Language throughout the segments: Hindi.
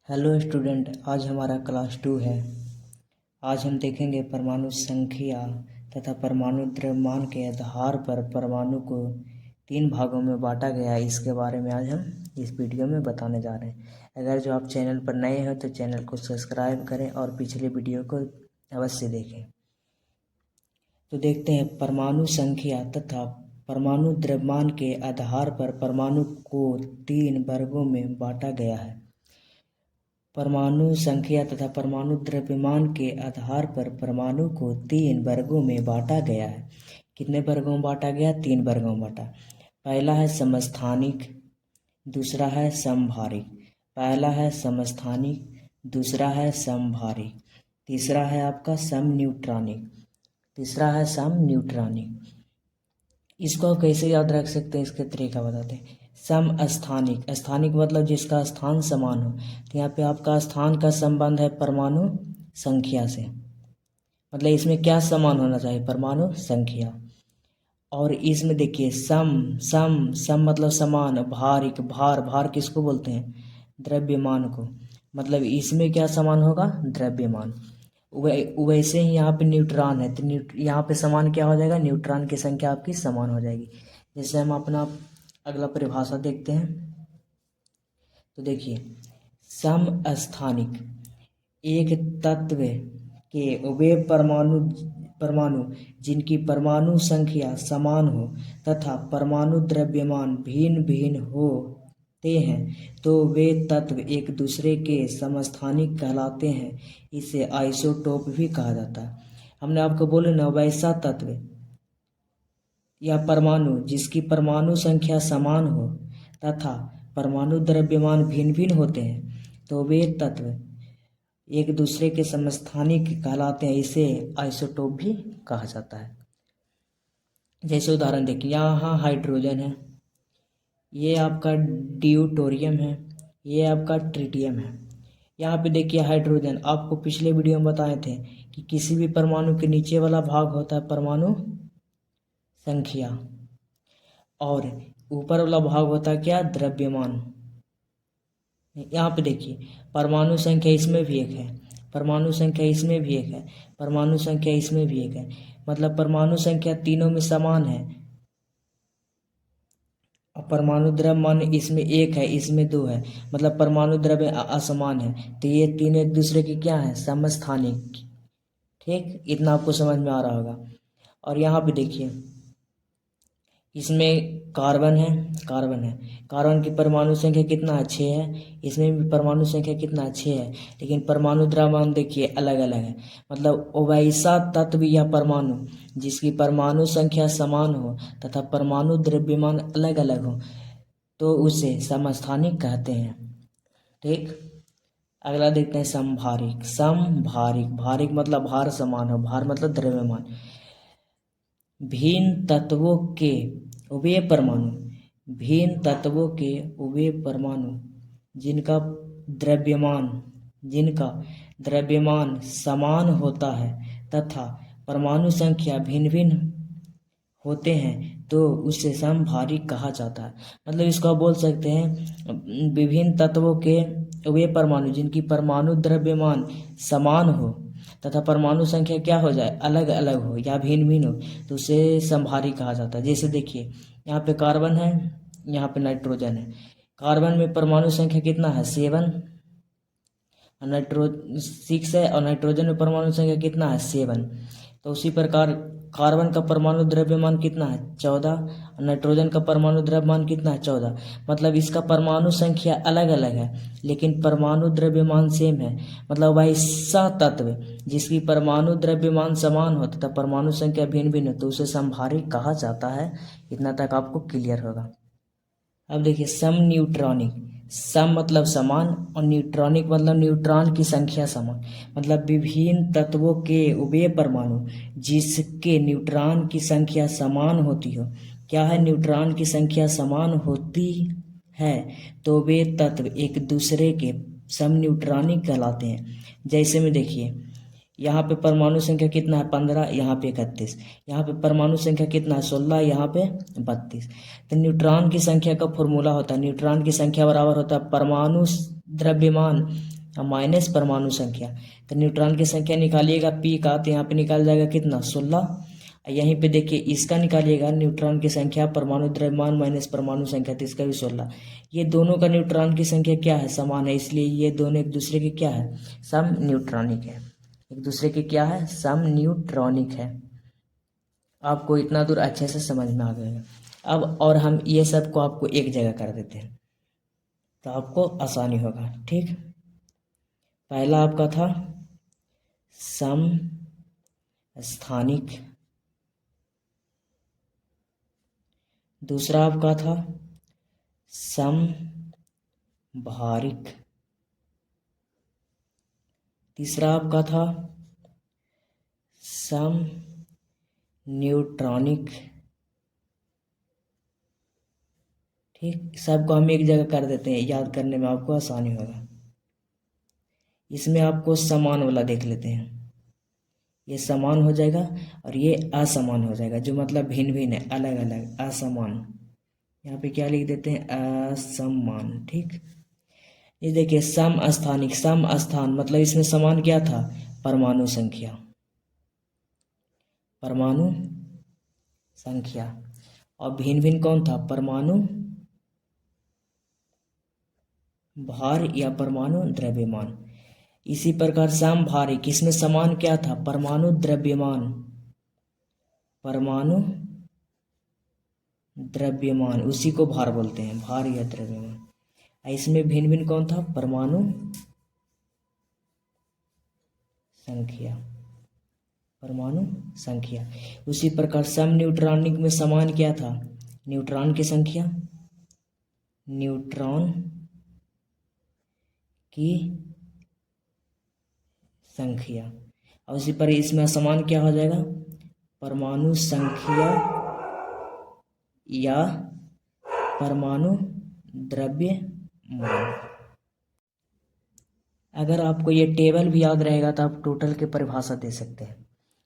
हेलो स्टूडेंट, आज हमारा क्लास 2 है। आज हम देखेंगे परमाणु संख्या तथा परमाणु द्रव्यमान के आधार पर परमाणु को 3 भागों में बांटा गया है। इसके बारे में आज हम इस वीडियो में बताने जा रहे हैं। अगर जो आप चैनल पर नए हैं तो चैनल को सब्सक्राइब करें और पिछले वीडियो को अवश्य देखें। तो देखते हैं, परमाणु संख्या तथा परमाणु द्रव्यमान के आधार पर परमाणु को 3 वर्गों में बांटा गया है। परमाणु संख्या तथा परमाणु द्रव्यमान के आधार पर परमाणु को 3 वर्गों में बांटा गया है। कितने वर्गों में बांटा गया? 3 वर्गों में बांटा। पहला है समस्थानिक, दूसरा है समभारिक। पहला है समस्थानिक, दूसरा है समभारिक, तीसरा है आपका समन्यूट्रॉनिक। इसको कैसे याद रख सकते हैं, इसके तरीका बताते हैं। समस्थानिक, स्थानिक मतलब जिसका स्थान समान हो। तो यहाँ पे आपका स्थान का संबंध है परमाणु संख्या से, मतलब इसमें क्या समान होना चाहिए? परमाणु संख्या। और इसमें देखिए सम मतलब समान। भारिक, भार किसको बोलते हैं? द्रव्यमान को। मतलब इसमें क्या समान होगा? द्रव्यमान। वैसे ही यहाँ पे न्यूट्रॉन है, तो यहाँ पे समान क्या हो जाएगा? न्यूट्रॉन की संख्या आपकी समान हो जाएगी। जैसे हम अपना अगला परिभाषा देखते हैं, तो देखिए, समस्थानिक एक तत्व के वे परमाणु जिनकी परमाणु संख्या समान हो तथा परमाणु द्रव्यमान भिन्न भिन्न होते हैं, तो वे तत्व एक दूसरे के समस्थानिक कहलाते हैं। इसे आइसोटोप भी कहा जाता है। हमने आपको बोले ना, वैसा तत्व या परमाणु जिसकी परमाणु संख्या समान हो तथा परमाणु द्रव्यमान भिन्न भिन्न होते हैं, तो वे तत्व एक दूसरे के समस्थानिक कहलाते हैं। इसे आइसोटोप भी कहा जाता है। जैसे उदाहरण देखिए, यहाँ हाइड्रोजन है, ये आपका ड्यूटोरियम है, ये आपका ट्रिटियम है। यहाँ पे देखिए हाइड्रोजन, आपको पिछले वीडियो में बताए थे कि किसी भी परमाणु के नीचे वाला भाग होता है परमाणु संख्या, और ऊपर वाला भाग होता है क्या? द्रव्यमान। यहाँ पे देखिए परमाणु संख्या इसमें भी एक है, परमाणु संख्या इसमें भी एक है, परमाणु संख्या इसमें भी एक है। मतलब परमाणु संख्या तीनों में समान है, और परमाणु द्रव्यमान इसमें 1 है, इसमें 2 है। मतलब परमाणु द्रव्य असमान है। तो ये तीनों एक दूसरे के क्या है? समस्थानिक। ठीक, इतना आपको समझ में आ रहा होगा। और यहाँ पे देखिए, इसमें कार्बन है, कार्बन की परमाणु संख्या कितना है? 6 है। इसमें भी परमाणु संख्या कितना है? 6 है। लेकिन परमाणु द्रव्यमान देखिए अलग अलग है। मतलब वैसा तत्व या परमाणु जिसकी परमाणु संख्या समान हो तथा परमाणु द्रव्यमान अलग अलग हो, तो उसे समस्थानिक कहते हैं। ठीक, अगला देखते हैं समभारिक। भारिक मतलब भार समान हो, भार मतलब द्रव्यमान। भिन्न तत्वों के वे परमाणु जिनका द्रव्यमान समान होता है तथा परमाणु संख्या भिन्न भिन्न होते हैं, तो उसे समभारिक कहा जाता है। मतलब इसको आप बोल सकते हैं, विभिन्न तत्वों के वे परमाणु जिनकी परमाणु द्रव्यमान समान हो तथा परमाणु संख्या क्या हो जाए? अलग अलग हो या भिन्न भिन्न हो, तो उसे समभारिक कहा जाता है। जैसे देखिए, यहाँ पे कार्बन है, यहाँ पे नाइट्रोजन है। कार्बन में परमाणु संख्या कितना है? 7। 6 है, और नाइट्रोजन में परमाणु संख्या कितना है? 7। तो उसी प्रकार कार्बन का परमाणु द्रव्यमान कितना है? 14। और नाइट्रोजन का परमाणु द्रव्यमान कितना है? 14। मतलब इसका परमाणु संख्या अलग अलग है लेकिन परमाणु द्रव्यमान सेम है। मतलब वैसा तत्व जिसकी परमाणु द्रव्यमान समान हो तथा परमाणु संख्या भिन्न भिन्न हो, तो उसे समभारिक कहा जाता है। इतना तक आपको क्लियर होगा। अब देखिए समन्यूट्रॉनिक। सम मतलब समान, और न्यूट्रॉनिक मतलब न्यूट्रॉन की संख्या समान। मतलब विभिन्न तत्वों के वे परमाणु जिसके न्यूट्रॉन की संख्या समान होती हो। क्या है? न्यूट्रॉन की संख्या समान होती है, तो वे तत्व एक दूसरे के समन्यूट्रॉनिक कहलाते हैं। जैसे में देखिए, यहाँ पे परमाणु संख्या कितना है? 15, यहाँ पे 31। यहाँ पे परमाणु संख्या कितना है? 16, यहाँ पे 32। तो न्यूट्रॉन की संख्या का फॉर्मूला होता है, न्यूट्रॉन की संख्या बराबर होता है परमाणु द्रव्यमान और माइनस परमाणु संख्या। तो न्यूट्रॉन की संख्या निकालिएगा पी का, तो यहाँ पे निकाल जाएगा कितना 16। यहीं पे देखिए इसका निकालिएगा न्यूट्रॉन की संख्या परमाणु द्रव्यमान माइनस परमाणु संख्या, तो इसका भी 16। ये दोनों का न्यूट्रॉन की संख्या क्या है, समान है, इसलिए ये दोनों एक दूसरे के क्या है, सम न्यूट्रॉनिक है। एक दूसरे के क्या है, सम न्यूट्रॉनिक है। आपको इतना दूर अच्छे से समझ में आ गया। अब और हम ये सब को आपको एक जगह कर देते हैं तो आपको आसानी होगा। ठीक, पहला आपका था सम स्थानिक, दूसरा आपका था सम भारिक, तीसरा आपका था सम न्यूट्रॉनिक। ठीक, सबको हम एक जगह कर देते हैं, याद करने में आपको आसानी होगा। इसमें आपको समान वाला देख लेते हैं, ये समान हो जाएगा और ये असमान हो जाएगा, जो मतलब भिन्न भिन्न है, अलग अलग, असमान। यहाँ पे क्या लिख देते हैं, असमान। ठीक, ये देखिए सम स्थानिक, सम स्थान मतलब इसमें समान क्या था, परमाणु संख्या, परमाणु संख्या। और भिन्न भिन्न कौन था, परमाणु भार या परमाणु द्रव्यमान। इसी प्रकार समभारिक, इसमें समान क्या था, परमाणु द्रव्यमान, परमाणु द्रव्यमान, उसी को भार बोलते हैं, भार या द्रव्यमान। इसमें भिन्न भिन्न कौन था, परमाणु संख्या, परमाणु संख्या। उसी प्रकार सम न्यूट्रॉनिक में समान क्या था, न्यूट्रॉन की संख्या, न्यूट्रॉन की संख्या। और उसी पर इसमें समान क्या हो जाएगा, परमाणु संख्या या परमाणु द्रव्यमान। अगर आपको ये टेबल भी याद रहेगा तो आप टोटल की परिभाषा दे सकते हैं।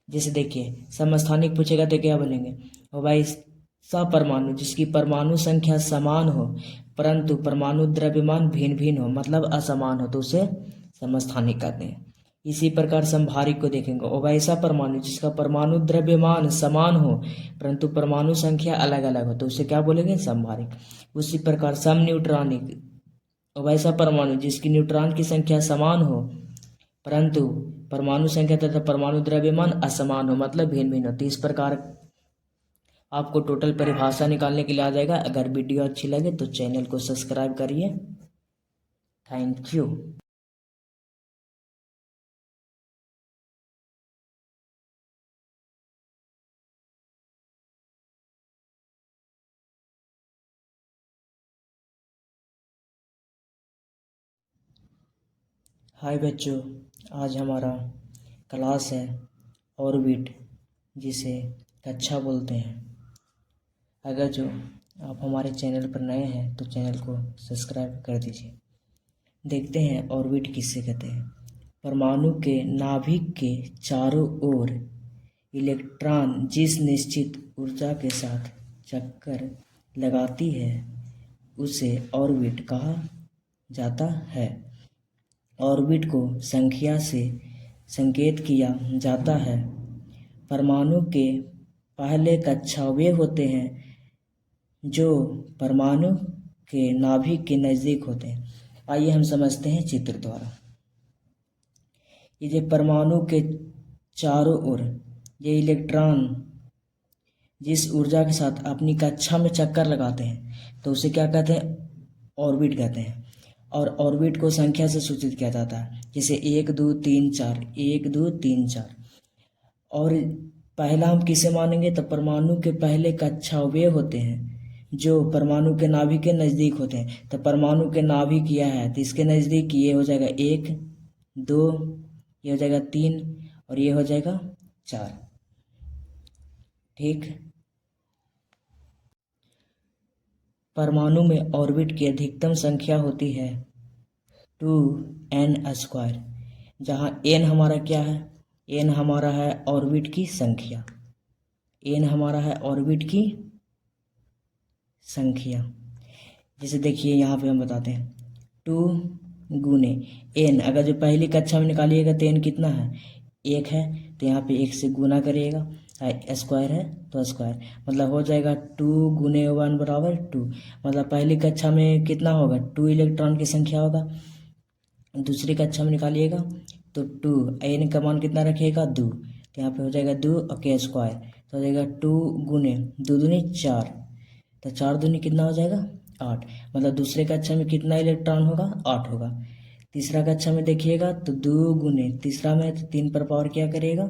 जैसे देखिए समस्थानिक पूछेगा तो क्या बोलेंगे, और भाई सपरमाणु जिसकी परमाणु संख्या समान हो परंतु परमाणु द्रव्यमान भिन्न भिन्न हो, मतलब असमान हो, तो उसे समस्थानिक कहते हैं। इसी प्रकार समभारिक को देखेंगे, और वैसा परमाणु जिसका परमाणु द्रव्यमान समान हो परंतु परमाणु संख्या अलग अलग हो, तो उसे क्या बोलेंगे, समभारिक। उसी प्रकार सम न्यूट्रॉनिक, और वैसा परमाणु जिसकी न्यूट्रॉन की संख्या समान हो परंतु परमाणु संख्या तथा परमाणु द्रव्यमान असमान हो, मतलब भिन्न भिन्न हो। तो इस प्रकार आपको टोटल परिभाषा निकालने के लिए आ जाएगा। अगर वीडियो अच्छी लगे तो चैनल को सब्सक्राइब करिए। Thank you. हाय बच्चों, आज हमारा क्लास है ऑर्बिट, जिसे कक्षा बोलते हैं। अगर जो आप हमारे चैनल पर नए हैं तो चैनल को सब्सक्राइब कर दीजिए। देखते हैं ऑर्बिट किससे कहते हैं। परमाणु के नाभिक के चारों ओर इलेक्ट्रॉन जिस निश्चित ऊर्जा के साथ चक्कर लगाती है उसे ऑर्बिट कहा जाता है। ऑर्बिट को संख्या से संकेत किया जाता है। परमाणु के पहले कक्षा वे होते हैं जो परमाणु के नाभिक के नज़दीक होते हैं। आइए हम समझते हैं चित्र द्वारा। ये जो परमाणु के चारों ओर ये इलेक्ट्रॉन जिस ऊर्जा के साथ अपनी कक्षा में चक्कर लगाते हैं तो उसे क्या कहते हैं, ऑर्बिट कहते हैं। और ऑर्बिट को संख्या से सूचित किया जाता है, जैसे 1 2 3 4, 1 2 3 4। और पहला हम किसे मानेंगे, तो परमाणु के पहले कक्षा वे होते हैं जो परमाणु के नाभिक के नज़दीक होते हैं। तो परमाणु के नाभिक यह है, तो इसके नज़दीक ये हो जाएगा 1 2, ये हो जाएगा 3 और ये हो जाएगा 4। ठीक, परमाणु में ऑर्बिट की अधिकतम संख्या होती है 2n², जहाँ n हमारा क्या है, n हमारा है ऑर्बिट की संख्या, n हमारा है ऑर्बिट की संख्या। जैसे देखिए यहाँ पे हम बताते हैं 2 गुने एन, अगर जो पहली कक्षा में निकालिएगा तो एन कितना है 1 है, तो यहाँ पे 1 से गुना करिएगा, स्क्वायर है तो स्क्वायर, मतलब हो जाएगा 2 गुने 1 बराबर 2, मतलब पहली कक्षा में कितना होगा 2 इलेक्ट्रॉन की संख्या होगा, दूसरी कक्षा में निकालिएगा तो 2, एन का मान कितना रखिएगा 2, तो यहाँ पे हो जाएगा 2 और के स्क्वायर, तो हो जाएगा 2 गुने 2 दूनी 4, तो 4 दूनी कितना हो जाएगा 8, मतलब दूसरे कक्षा में कितना इलेक्ट्रॉन होगा 8 होगा। तीसरा कक्षा में देखिएगा तो 2 गुने, तीसरा में तो 3 पर पावर क्या करिएगा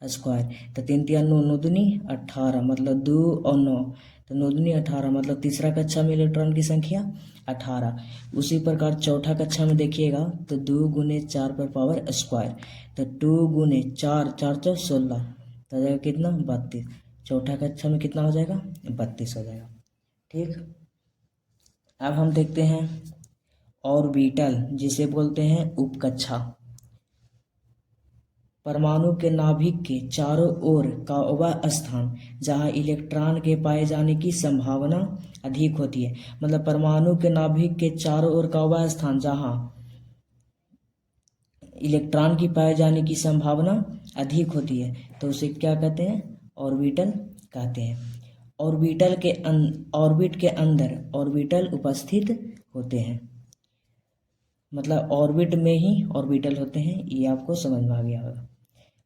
स्क्वायर, तो 3 3 9 9 दूनी 18, मतलब 2 और 9, तो 9 दूनी 18, मतलब तीसरा कक्षा में इलेक्ट्रॉन की संख्या 18। उसी प्रकार चौथा कक्षा में देखिएगा तो 2 गुने 4 पर पावर स्क्वायर, तो 2 गुने 4 4 चौ 16, तो हो जाएगा कितना 32, चौथा कक्षा में कितना हो जाएगा 32 हो जाएगा। ठीक, अब हम देखते हैं ऑर्बिटल, जिसे बोलते हैं उपकक्षा। परमाणु के नाभिक के चारों ओर का वह स्थान जहाँ इलेक्ट्रॉन के पाए जाने की संभावना अधिक होती है, मतलब परमाणु के नाभिक के चारों ओर का वह स्थान जहाँ इलेक्ट्रॉन की पाए जाने की संभावना अधिक होती है, तो उसे क्या कहते हैं ऑर्बिटल कहते हैं। ऑर्बिट के अंदर ऑर्बिटल उपस्थित होते हैं, मतलब ऑर्बिट में ही ऑर्बिटल होते हैं, ये आपको समझ में आ गया होगा।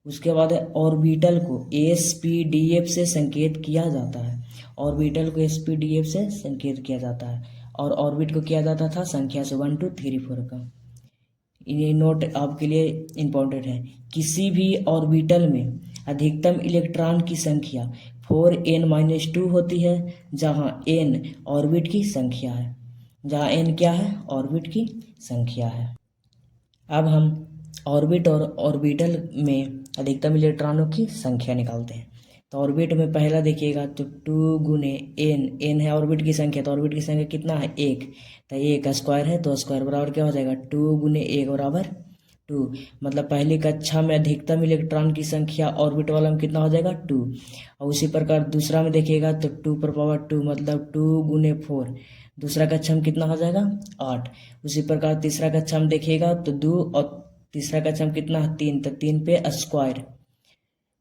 उसके बाद ऑर्बिटल को एसपीडीएफ से संकेत किया जाता है, ऑर्बिटल को एसपीडीएफ से संकेत किया जाता है, और ऑर्बिट को किया जाता था संख्या से 1 2 3 4 का। ये नोट आपके लिए इम्पोर्टेंट है, किसी भी ऑर्बिटल में अधिकतम इलेक्ट्रॉन की संख्या 4n-2 होती है, जहाँ n ऑर्बिट की संख्या है, जहाँ n क्या है ऑर्बिट की संख्या है। अब हम ऑर्बिट और ऑर्बिटल में अधिकतम इलेक्ट्रॉनों की संख्या निकालते हैं। तो ऑर्बिट में पहला देखिएगा तो 2 गुने n है ऑर्बिट की संख्या, तो ऑर्बिट की संख्या कितना है 1, तो 1 स्क्वायर है तो स्क्वायर बराबर क्या हो जाएगा 2 गुने 1 बराबर 2, मतलब पहली कक्षा में अधिकतम इलेक्ट्रॉन की संख्या ऑर्बिट वाला में कितना हो जाएगा 2, और उसी प्रकार दूसरा में देखिएगा तो 2 पर पावर 2, मतलब 2 गुने 4, दूसरा कक्षा में कितना हो जाएगा 8। उसी प्रकार तीसरा कक्षा में देखिएगा तो 2 और तीसरा कक्षा में कितना है 3, तो 3 पे स्क्वायर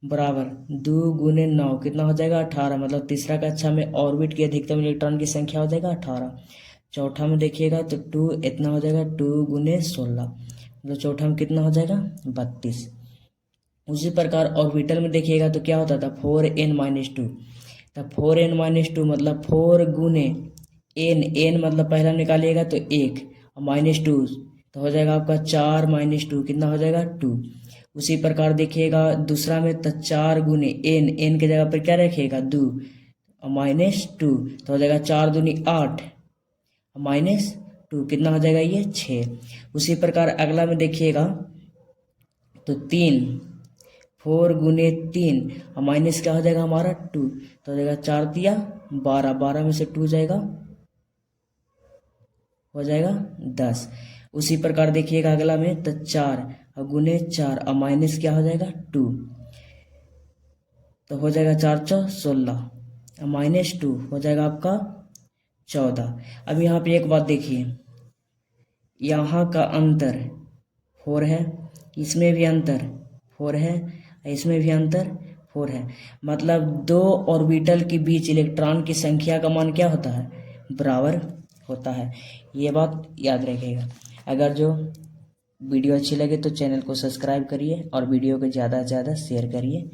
बराबर 2 गुने 9 कितना हो जाएगा 18, मतलब तीसरा कक्षा में ऑर्बिट की अधिकतम इलेक्ट्रॉन की संख्या हो जाएगा 18। चौथा में देखिएगा तो 2 इतना हो जाएगा 2 गुने 16, मतलब चौथा में कितना हो जाएगा 32। उसी प्रकार ऑर्बिटल में देखिएगा तो क्या होता था 4n-2, तो 4n-2 मतलब 4 गुने n मतलब पहला निकालिएगा तो 1 और -2, तो हो जाएगा आपका 4 - 2 कितना हो जाएगा 2। उसी प्रकार देखिएगा दूसरा में तो 4 गुने n के जगह पर क्या रखिएगा 2 और -2, तो हो जाएगा 4 दूनी 8 और -2 कितना हो जाएगा ये 6। उसी प्रकार अगला में देखिएगा तो 3 4 गुने 3 और माइनस क्या हो जाएगा हमारा 2, तो हो जाएगा 4 दिया 12, 12 में से 2 जाएगा हो जाएगा 10। उसी प्रकार देखिएगा अगला में तो 4 और गुने 4 और माइनस क्या हो जाएगा 2, तो हो जाएगा 4 4 16 और -2 हो जाएगा आपका 14। अब यहाँ पे एक बात देखिए, यहाँ का अंतर 4 है, इसमें भी अंतर 4 है, इसमें भी अंतर 4 है, मतलब दो ऑर्बिटल के बीच इलेक्ट्रॉन की संख्या का मान क्या होता है बराबर होता है। ये बात याद रखिएगा। अगर जो वीडियो अच्छी लगे तो चैनल को सब्सक्राइब करिए और वीडियो को ज़्यादा से ज़्यादा शेयर करिए।